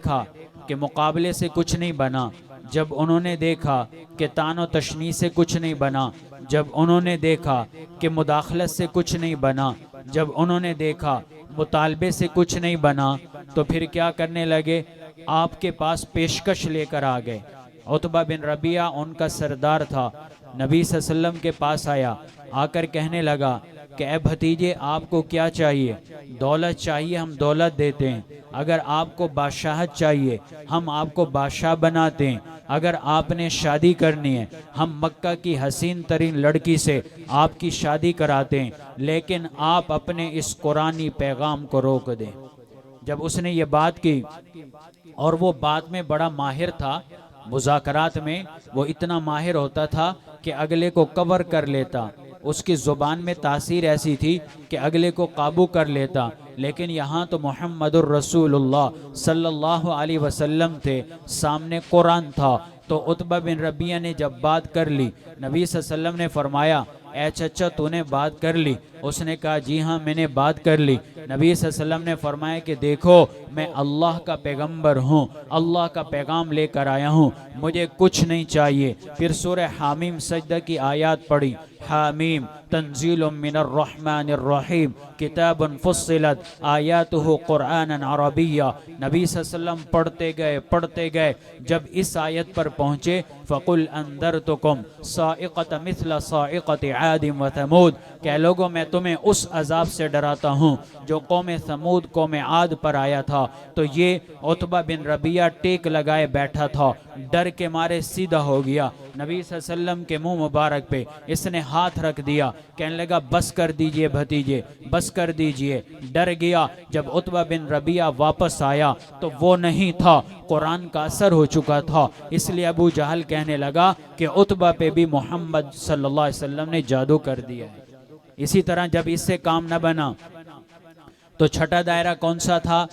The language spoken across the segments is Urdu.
دیکھا کہ مقابلے سے کچھ نہیں بنا، جب انہوں نے دیکھا کہ تان و تشنیع سے کچھ نہیں بنا، جب انہوں نے دیکھا کہ مداخلت سے کچھ نہیں بنا، جب انہوں نے دیکھا مطالبے سے کچھ نہیں بنا، تو پھر کیا کرنے لگے؟ آپ کے پاس پیشکش لے کر آ گئے۔ عتبہ بن ربیعہ ان کا سردار تھا، نبی صلی اللہ علیہ وسلم کے پاس آیا، آ کر کہنے لگا کہ اے بھتیجے آپ کو کیا چاہیے؟ دولت چاہیے، ہم دولت دیتے ہیں۔ اگر آپ کو بادشاہت چاہیے ہم آپ کو بادشاہ بناتے ہیں۔ اگر آپ نے شادی کرنی ہے ہم مکہ کی حسین ترین لڑکی سے آپ کی شادی کراتے ہیں، لیکن آپ اپنے اس قرآنی پیغام کو روک دیں۔ جب اس نے یہ بات کی، اور وہ بات میں بڑا ماہر تھا، مذاکرات میں وہ اتنا ماہر ہوتا تھا کہ اگلے کو کور کر لیتا، اس کی زبان میں تاثیر ایسی تھی کہ اگلے کو قابو کر لیتا۔ لیکن یہاں تو محمد الرسول اللہ صلی اللہ علیہ وسلم تھے، سامنے قرآن تھا۔ تو عتبہ بن ربیعہ نے جب بات کر لی، نبی صلی اللہ علیہ وسلم نے فرمایا اے چچا تو نے بات کر لی؟ اس نے کہا جی ہاں میں نے بات کر لی۔ نبی صلی اللہ علیہ وسلم نے فرمایا کہ دیکھو میں اللہ کا پیغمبر ہوں، اللہ کا پیغام لے کر آیا ہوں، مجھے کچھ نہیں چاہیے۔ پھر سورہ حامیم سجدہ کی آیات پڑھی، حامیم تنزیل من الرحمن الرحیم کتاب فصلت آیاتہ قرآنا عربیہ۔ نبی صلی اللہ علیہ وسلم پڑھتے گئے، جب اس آیت پر پہنچے فَقُلْ أَنذَرْتُكُمْ صَاعِقَةَ مِثْلَ صَاعِقَةِ عَادٍ وَثَمُودَ، کہ لوگوں میں تمہیں اس عذاب سے ڈراتا ہوں جو قوم ثمود قوم عاد پر آیا تھا۔ تو یہ عتبہ بن ربیعہ ٹیک لگائے بیٹھا تھا، ڈر کے مارے سیدھا ہو گیا۔ نبی صلی اللہ علیہ وسلم کے منہ مبارک پہ اس نے ہاتھ رکھ دیا، کہنے لگا بس کر دیجئے بھتیجے، بس کر دیجئے۔ ڈر گیا۔ جب عتبہ بن ربیعہ واپس آیا تو وہ نہیں تھا، قرآن کا اثر ہو چکا تھا، اس لیے ابو جہل کہنے لگا کہ عتبہ پہ بھی محمد صلی اللہ علیہ وسلم نے جادو کر دیا ہے۔ اسی طرح جب اس سے کام نہ بنا تو چھٹا دائرہ کون سا تھا؟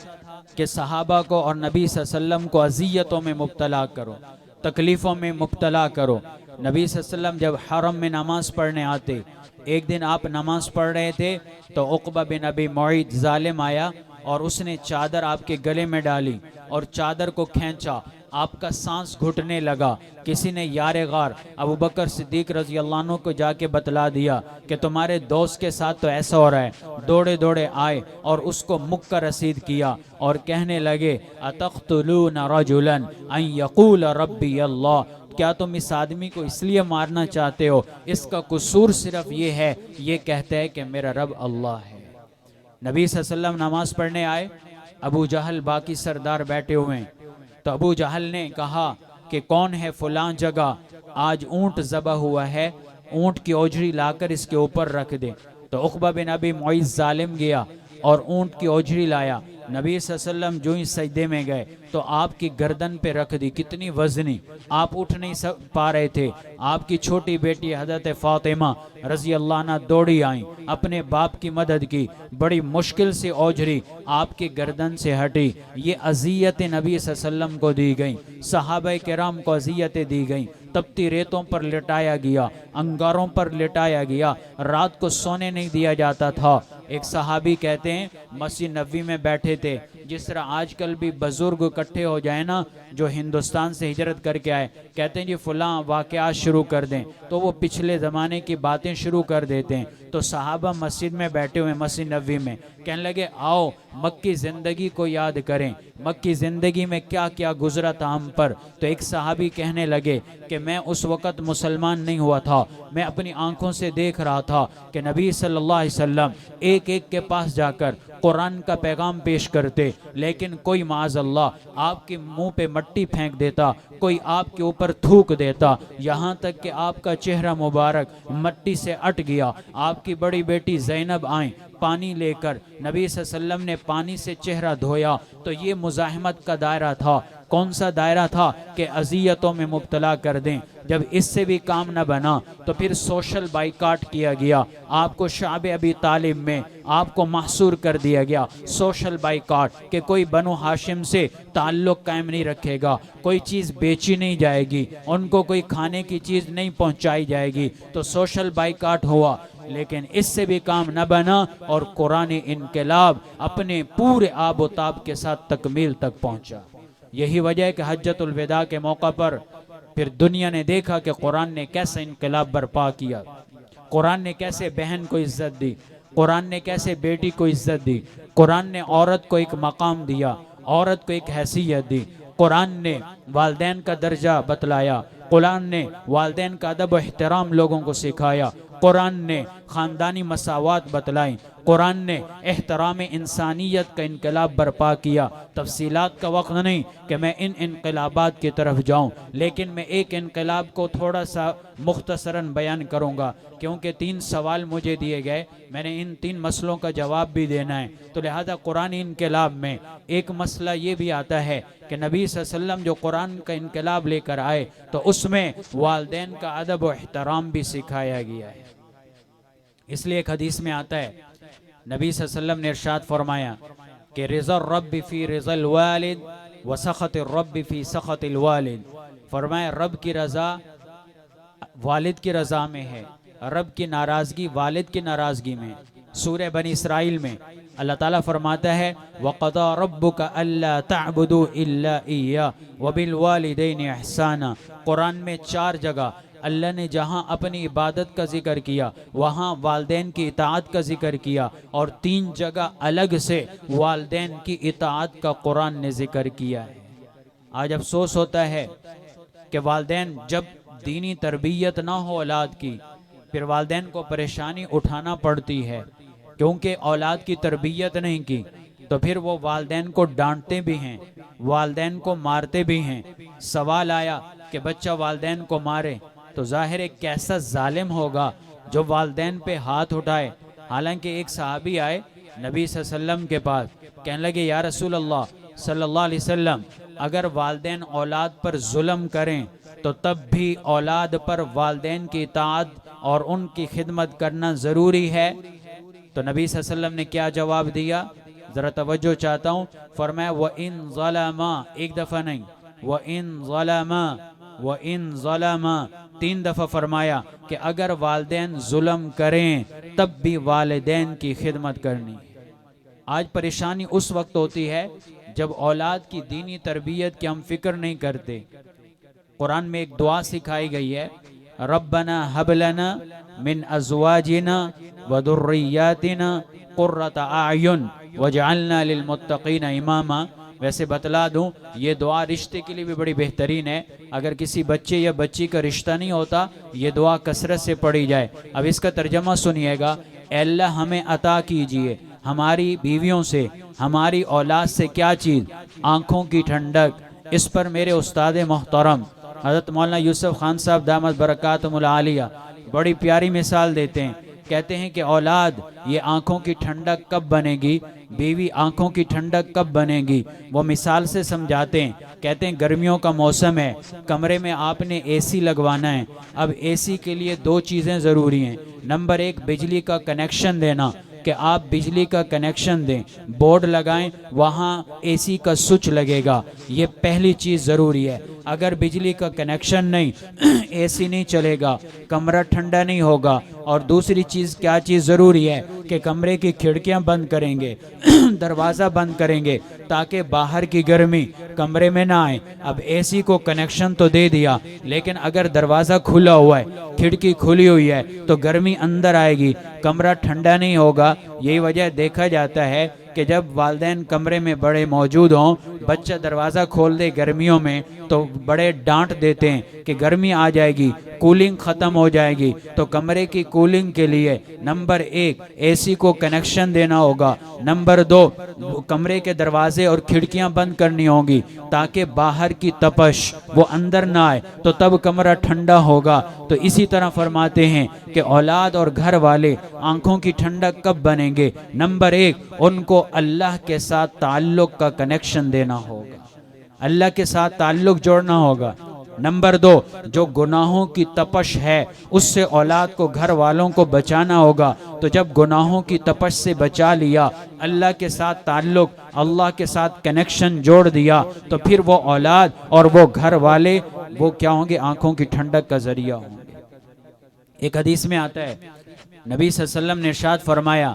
کہ صحابہ کو اور نبی صلی اللہ علیہ وسلم کو اذیتوں میں مبتلا کرو، تکلیفوں میں مبتلا کرو۔ نبی صلی اللہ علیہ وسلم جب حرم میں نماز پڑھنے آتے، ایک دن آپ نماز پڑھ رہے تھے تو عقبہ بن ابی معیط ظالم آیا اور اس نے چادر آپ کے گلے میں ڈالی اور چادر کو کھینچا، آپ کا سانس گھٹنے لگا۔ کسی نے یار غار ابو بکر صدیق رضی اللہ عنہ کو جا کے بتلا دیا کہ تمہارے دوست کے ساتھ تو ایسا ہو رہا ہے۔ دوڑے دوڑے آئے اور اس کو مکہ رسید کیا اور کہنے لگے اتقتلون رجلا ان یقول ربی اللہ، کیا تم اس آدمی کو اس لیے مارنا چاہتے ہو؟ اس کا قصور صرف یہ ہے، یہ کہتا ہے کہ میرا رب اللہ ہے۔ نبی صلی اللہ علیہ وسلم نماز پڑھنے آئے، ابو جہل باقی سردار بیٹھے ہوئے ہیں، تو ابو جہل نے کہا کہ کون ہے فلاں جگہ، آج اونٹ ذبح ہوا ہے، اونٹ کی اوجری لا کر اس کے اوپر رکھ دے۔ تو عقبہ بن ابی معیط ظالم گیا اور اونٹ کی اوجری لایا۔ نبی صلی اللہ علیہ وسلم جو ہی سجدے میں گئے تو آپ کی گردن پہ رکھ دی، کتنی وزنی، آپ اٹھ نہیں پا رہے تھے۔ آپ کی چھوٹی بیٹی حضرت فاطمہ رضی اللہ عنہ دوڑی آئیں، اپنے باپ کی مدد کی، بڑی مشکل سے اوجری آپ کی گردن سے ہٹی۔ یہ اذیت نبی صلی اللہ علیہ وسلم کو دی گئیں، صحابہ کرام کو اذیتیں دی گئیں، تپتی ریتوں پر لٹایا گیا، انگاروں پر لٹایا گیا، رات کو سونے نہیں دیا جاتا تھا۔ ایک صحابی کہتے ہیں مسجد نبوی میں بیٹھے تھے، جس طرح آج کل بھی بزرگ اکٹھے ہو جائیں نا جو ہندوستان سے ہجرت کر کے آئے، کہتے ہیں جی فلاں واقعات شروع کر دیں، تو وہ پچھلے زمانے کی باتیں شروع کر دیتے ہیں۔ تو صحابہ مسجد میں بیٹھے ہوئے مسجد نبوی میں، کہنے لگے آؤ مکی زندگی کو یاد کریں، مکی زندگی میں کیا کیا گزرا تھا ہم پر۔ تو ایک صحابی کہنے لگے کہ میں اس وقت مسلمان نہیں ہوا تھا، میں اپنی آنکھوں سے دیکھ رہا تھا کہ نبی صلی اللہ علیہ وسلم ایک ایک کے پاس جا کر قرآن کا پیغام پیش کرتے، لیکن کوئی معاذ اللہ آپ کے منہ پہ مٹی پھینک دیتا، کوئی آپ کے اوپر تھوک دیتا، یہاں تک کہ آپ کا چہرہ مبارک مٹی سے اٹ گیا۔ آپ کی بڑی بیٹی زینب آئیں پانی لے کر، نبی صلی اللہ علیہ وسلم نے پانی سے چہرہ دھویا۔ تو یہ مزاحمت کا دائرہ تھا۔ کون سا دائرہ تھا؟ کہ اذیتوں میں مبتلا کر دیں۔ جب اس سے بھی کام نہ بنا تو پھر سوشل بائیکاٹ کیا گیا، آپ کو شعب ابی طالب میں آپ کو محصور کر دیا گیا۔ سوشل بائیکاٹ کہ کوئی بنو ہاشم سے تعلق قائم نہیں رکھے گا، کوئی چیز بیچی نہیں جائے گی، ان کو کوئی کھانے کی چیز نہیں پہنچائی جائے گی، تو سوشل بائیکاٹ ہوا۔ لیکن اس سے بھی کام نہ بنا اور قرآن انقلاب اپنے پورے آب و تاب کے ساتھ تکمیل تک پہنچا۔ یہی وجہ ہے کہ حجۃ الوداع کے موقع پر پھر دنیا نے دیکھا کہ قرآن نے کیسا انقلاب برپا کیا، قرآن نے کیسے بہن کو عزت دی، قرآن نے کیسے بیٹی کو عزت دی، قرآن نے عورت کو ایک مقام دیا، عورت کو ایک حیثیت دی، قرآن نے والدین کا درجہ بتلایا، قرآن نے والدین کا ادب و احترام لوگوں کو سکھایا، قرآن نے خاندانی مساوات بتلائی، قرآن نے احترام انسانیت کا انقلاب برپا کیا۔ تفصیلات کا وقت نہیں کہ میں ان انقلابات کی طرف جاؤں، لیکن میں ایک انقلاب کو تھوڑا سا مختصراً بیان کروں گا، کیونکہ 3 سوال مجھے دیے گئے، میں نے ان 3 مسئلوں کا جواب بھی دینا ہے، تو لہذا قرآنی انقلاب میں ایک مسئلہ یہ بھی آتا ہے کہ نبی صلی اللہ علیہ وسلم جو قرآن کا انقلاب لے کر آئے تو اس میں والدین کا ادب و احترام بھی سکھایا گیا ہے۔ اس لیے ایک حدیث میں آتا ہے، نبی صلی اللہ علیہ وسلم نے ارشاد فرمایا کہ رضا الرب فی رضا الوالد وسخط الرب فی سخط الوالد، فرمایا رب کی رضا والد کی رضا میں ہے، رب کی ناراضگی والد کی ناراضگی میں۔ سورہ بنی اسرائیل میں اللہ تعالیٰ فرماتا ہے وَقَضَى رَبُّكَ أَلَّا تَعْبُدُوا إِلَّا إِيَّاهُ وَبِالْوَالِدَيْنِ إِحْسَانًا، قرآن میں 4 جگہ اللہ نے جہاں اپنی عبادت کا ذکر کیا وہاں والدین کی اطاعت کا ذکر کیا، اور 3 جگہ الگ سے والدین کی اطاعت کا قرآن نے ذکر کیا ہے۔ آج افسوس ہوتا ہے کہ والدین جب دینی تربیت نہ ہو اولاد کی، پھر والدین کو پریشانی اٹھانا پڑتی ہے، کیونکہ اولاد کی تربیت نہیں کی تو پھر وہ والدین کو ڈانٹتے بھی ہیں، والدین کو مارتے بھی ہیں۔ سوال آیا کہ بچہ والدین کو مارے تو ظاہر ہے کیسا ظالم ہوگا جو والدین پہ ہاتھ اٹھائے۔ حالانکہ ایک صحابی آئے نبی صلی اللہ علیہ وسلم کے پاس، کہنے لگے یا رسول اللہ صلی اللہ علیہ وسلم، اگر والدین اولاد پر ظلم کریں تو تب بھی اولاد پر والدین کی اطاعت اور ان کی خدمت کرنا ضروری ہے؟ تو نبی صلی اللہ علیہ وسلم نے کیا جواب دیا؟ ذرا توجہ چاہتا ہوں، فرمایا وَإِن ظَلَمَا، ایک دفعہ نہیں، وَإِن ظَلَمَا وَإِن ظَلَمَا 3 دفعہ فرمایا کہ اگر والدین ظلم کریں تب بھی والدین کی خدمت کرنی۔ آج پریشانی اس وقت ہوتی ہے جب اولاد کی دینی تربیت کی ہم فکر نہیں کرتے۔ قرآن میں ایک دعا سکھائی گئی ہے، ربنا ہب لنا من ازواجنا وذریاتنا قرۃ اعین وجعلنا للمتقین اماما۔ ویسے بتلا دوں یہ دعا رشتے کے لیے بھی بڑی بہترین ہے، اگر کسی بچے یا بچی کا رشتہ نہیں ہوتا یہ دعا کثرت سے پڑھی جائے۔ اب اس کا ترجمہ سنیے گا، اے اللہ ہمیں عطا کیجئے ہماری بیویوں سے، ہماری اولاد سے کیا چیز؟ آنکھوں کی ٹھنڈک۔ اس پر میرے استاد محترم حضرت مولانا یوسف خان صاحب دامت برکاتہم العالیہ بڑی پیاری مثال دیتے ہیں، کہتے ہیں کہ اولاد یہ آنکھوں کی ٹھنڈک کب بنے گی، بیوی آنکھوں کی ٹھنڈک کب بنے گی؟ وہ مثال سے سمجھاتے ہیں، کہتے ہیں گرمیوں کا موسم ہے، کمرے میں آپ نے اے سی لگوانا ہے، اب اے سی کے لیے 2 چیزیں ضروری ہیں۔ نمبر 1 بجلی کا کنیکشن دینا، کہ آپ بجلی کا کنیکشن دیں، بورڈ لگائیں، وہاں اے سی کا سوئچ لگے گا، یہ پہلی چیز ضروری ہے۔ اگر بجلی کا کنیکشن نہیں اے سی نہیں چلے گا، کمرہ ٹھنڈا نہیں ہوگا۔ اور دوسری چیز کیا چیز ضروری ہے کہ کمرے کی کھڑکیاں بند کریں گے دروازہ بند کریں گے تاکہ باہر کی گرمی کمرے میں نہ آئے۔ اب اے سی کو کنیکشن تو دے دیا لیکن اگر دروازہ کھلا ہوا ہے، کھڑکی کھلی ہوئی ہے تو گرمی اندر آئے گی، کمرہ ٹھنڈا نہیں ہوگا۔ یہی وجہ دیکھا جاتا ہے کہ جب والدین کمرے میں بڑے موجود ہوں، بچہ دروازہ کھول دے گرمیوں میں تو بڑے ڈانٹ دیتے ہیں کہ گرمی آ جائے گی، کولنگ ختم ہو جائے گی۔ تو کمرے کی کولنگ کے لیے نمبر 1 اے سی کو کنیکشن دینا ہوگا، نمبر 2 کمرے کے دروازے اور کھڑکیاں بند کرنی ہوں گی تاکہ باہر کی تپش وہ اندر نہ آئے، تو تب کمرہ ٹھنڈا ہوگا۔ تو اسی طرح فرماتے ہیں کہ اولاد اور گھر والے آنکھوں کی ٹھنڈک کب بنیں گے؟ نمبر 1 ان کو اللہ کے ساتھ تعلق کا کنیکشن دینا ہوگا، اللہ کے ساتھ تعلق جوڑنا ہوگا۔ نمبر 2 جو گناہوں کی تپش ہے اس سے اولاد کو گھر والوں کو بچانا ہوگا۔ تو جب گناہوں کی تپش سے بچا لیا، اللہ کے ساتھ تعلق، اللہ کے ساتھ کنیکشن جوڑ دیا، تو پھر وہ اولاد اور وہ گھر والے وہ کیا ہوں گے؟ آنکھوں کی ٹھنڈک کا ذریعہ ہوں گے۔ ایک حدیث میں آتا ہے نبی صلی اللہ علیہ وسلم نے ارشاد فرمایا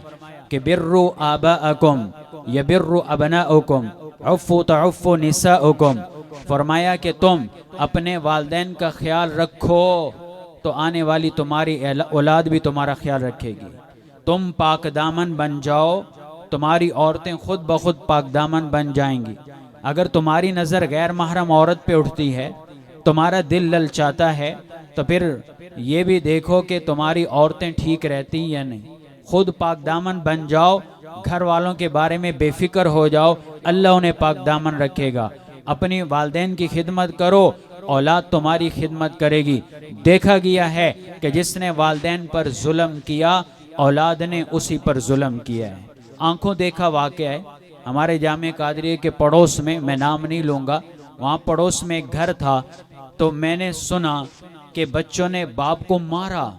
کہ بروا آباءکم یبروا ابناؤکم، عفو تعف نساؤکم، فرمایا کہ تم اپنے والدین کا خیال رکھو تو آنے والی تمہاری اولاد بھی تمہارا خیال رکھے گی۔ تم پاک دامن بن جاؤ، تمہاری عورتیں خود بخود پاک دامن بن جائیں گی۔ اگر تمہاری نظر غیر محرم عورت پہ اٹھتی ہے، تمہارا دل للچاتا ہے، تو پھر یہ بھی دیکھو کہ تمہاری عورتیں ٹھیک رہتی یا نہیں۔ خود پاک دامن بن جاؤ، گھر والوں کے بارے میں بے فکر ہو جاؤ، اللہ انہیں پاک دامن رکھے گا۔ اپنی والدین کی خدمت کرو، اولاد تمہاری خدمت کرے گی۔ دیکھا گیا ہے کہ جس نے والدین پر ظلم کیا، اولاد نے اسی پر ظلم کیا ہے۔ آنکھوں دیکھا واقعہ ہے، ہمارے جامع قادریہ کے پڑوس میں نام نہیں لوں گا، وہاں پڑوس میں ایک گھر تھا، تو میں نے سنا کہ بچوں نے باپ کو مارا،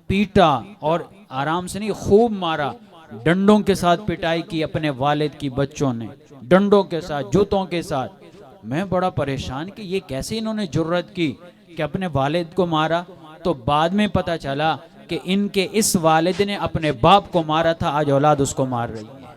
پیٹا، اور آرام سے نہیں، خوب مارا، ڈنڈوں کے ساتھ پٹائی کی اپنے والد کی بچوں نے، ڈنڈوں کے ساتھ، جوتوں کے ساتھ۔ میں بڑا پریشان کہ یہ کیسے انہوں نے جرأت کی کہ اپنے والد کو مارا۔ تو بعد میں پتہ چلا کہ ان کے اس والد نے اپنے باپ کو مارا تھا، آج اولاد اس کو مار رہی ہے۔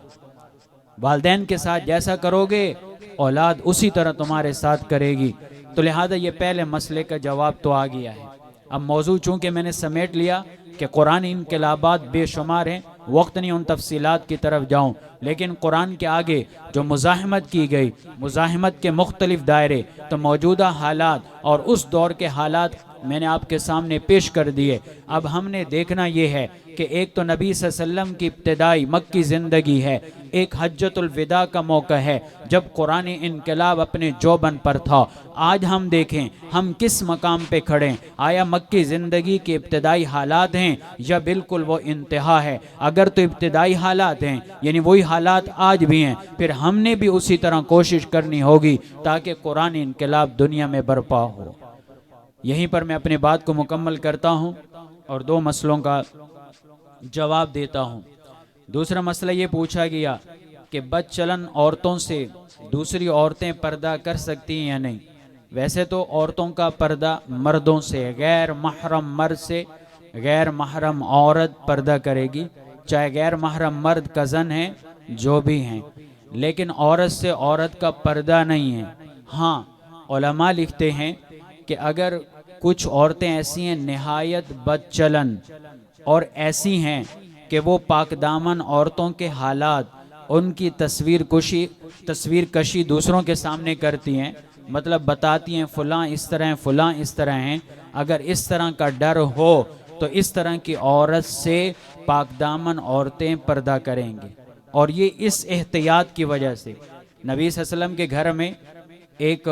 والدین کے ساتھ جیسا کرو گے، اولاد اسی طرح تمہارے ساتھ کرے گی۔ تو لہذا یہ پہلے مسئلے کا جواب تو آ گیا ہے۔ اب موضوع چونکہ میں نے سمیٹ لیا کہ قرآن انقلابات بے شمار ہیں، وقت نہیں ان تفصیلات کی طرف جاؤں، لیکن قرآن کے آگے جو مزاحمت کی گئی، مزاحمت کے مختلف دائرے، تو موجودہ حالات اور اس دور کے حالات میں نے آپ کے سامنے پیش کر دیے۔ اب ہم نے دیکھنا یہ ہے کہ ایک تو نبی صلی اللہ علیہ وسلم کی ابتدائی مکی زندگی ہے، ایک حجۃ الوداع کا موقع ہے جب قرآن انقلاب اپنے جوبن پر تھا۔ آج ہم دیکھیں ہم کس مقام پہ کھڑے ہیں، آیا مکی زندگی کے ابتدائی حالات ہیں یا بالکل وہ انتہا ہے؟ اگر تو ابتدائی حالات ہیں، یعنی وہی حالات آج بھی ہیں، پھر ہم نے بھی اسی طرح کوشش کرنی ہوگی تاکہ قرآن انقلاب دنیا میں برپا ہو۔ یہیں پر میں اپنی بات کو مکمل کرتا ہوں اور دو مسئلوں کا جواب دیتا ہوں۔ دوسرا مسئلہ یہ پوچھا گیا کہ بد چلن عورتوں سے دوسری عورتیں پردہ کر سکتی ہیں یا نہیں۔ ویسے تو عورتوں کا پردہ مردوں سے، غیر محرم مرد سے غیر محرم عورت پردہ کرے گی، چاہے غیر محرم مرد کزن ہیں جو بھی ہیں، لیکن عورت سے عورت کا پردہ نہیں ہے۔ ہاں، علماء لکھتے ہیں کہ اگر کچھ عورتیں ایسی ہیں نہایت بد چلن اور ایسی ہیں کہ وہ پاک دامن عورتوں کے حالات، ان کی تصویر کشی دوسروں کے سامنے کرتی ہیں، مطلب بتاتی ہیں فلاں اس طرح ہیں، فلاں اس طرح ہیں، اگر اس طرح کا ڈر ہو تو اس طرح کی عورت سے پاک دامن عورتیں پردہ کریں گے۔ اور یہ اس احتیاط کی وجہ سے نبی صلی اللہ علیہ وسلم کے گھر میں ایک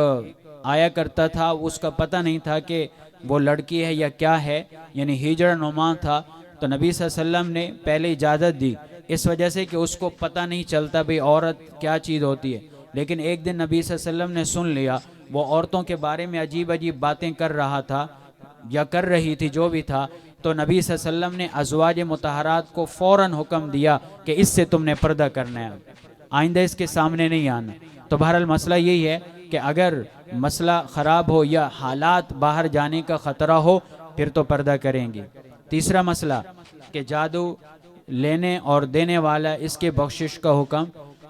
آیا کرتا تھا، اس کا پتہ نہیں تھا کہ وہ لڑکی ہے یا کیا ہے، یعنی ہجڑ نما تھا، تو نبی صلی اللہ علیہ وسلم نے پہلے اجازت دی، اس وجہ سے کہ اس کو پتہ نہیں چلتا بھئی عورت کیا چیز ہوتی ہے۔ لیکن ایک دن نبی صلی اللہ علیہ وسلم نے سن لیا، وہ عورتوں کے بارے میں عجیب عجیب باتیں کر رہا تھا یا کر رہی تھی، جو بھی تھا، تو نبی صلی اللہ علیہ وسلم نے ازواج مطہرات کو فوراً حکم دیا کہ اس سے تم نے پردہ کرنا ہے، آئندہ اس کے سامنے نہیں آنا۔ تو بہرحال مسئلہ یہی ہے کہ اگر مسئلہ خراب ہو یا حالات باہر جانے کا خطرہ ہو پھر تو پردہ کریں گے۔ تیسرا مسئلہ کہ جادو لینے اور دینے والا اس کے بخشش کا حکم،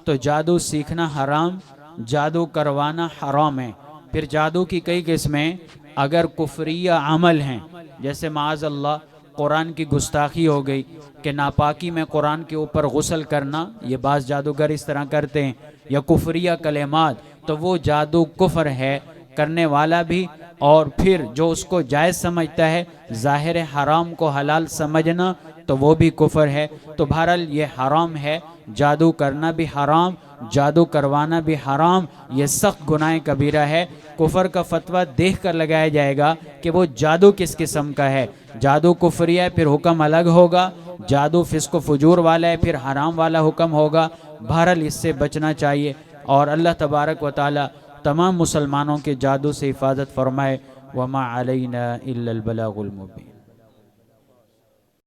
تو جادو سیکھنا حرام، جادو کروانا حرام ہے۔ پھر جادو کی کئی قسمیں، اگر کفریہ عمل ہیں، جیسے معاذ اللہ قرآن کی گستاخی ہو گئی کہ ناپاکی میں قرآن کے اوپر غسل کرنا، یہ بعض جادوگر اس طرح کرتے ہیں، یا کفریہ کلمات، تو وہ جادو کفر ہے کرنے والا بھی، اور پھر جو اس کو جائز سمجھتا ہے، ظاہر حرام کو حلال سمجھنا، تو وہ بھی کفر ہے۔ تو بہرحال یہ حرام ہے، جادو کرنا بھی حرام، جادو کروانا بھی حرام، یہ سخت گناہ کبیرہ ہے۔ کفر کا فتویٰ دیکھ کر لگایا جائے گا کہ وہ جادو کس قسم کا ہے، جادو کفریہ ہے پھر حکم الگ ہوگا، جادو فسق و فجور والا ہے پھر حرام والا حکم ہوگا۔ بہرحال اس سے بچنا چاہیے، اور اللہ تبارک و تعالی تمام مسلمانوں کے جادو سے حفاظت فرمائے۔ وما علینا الا البلاغ المبین۔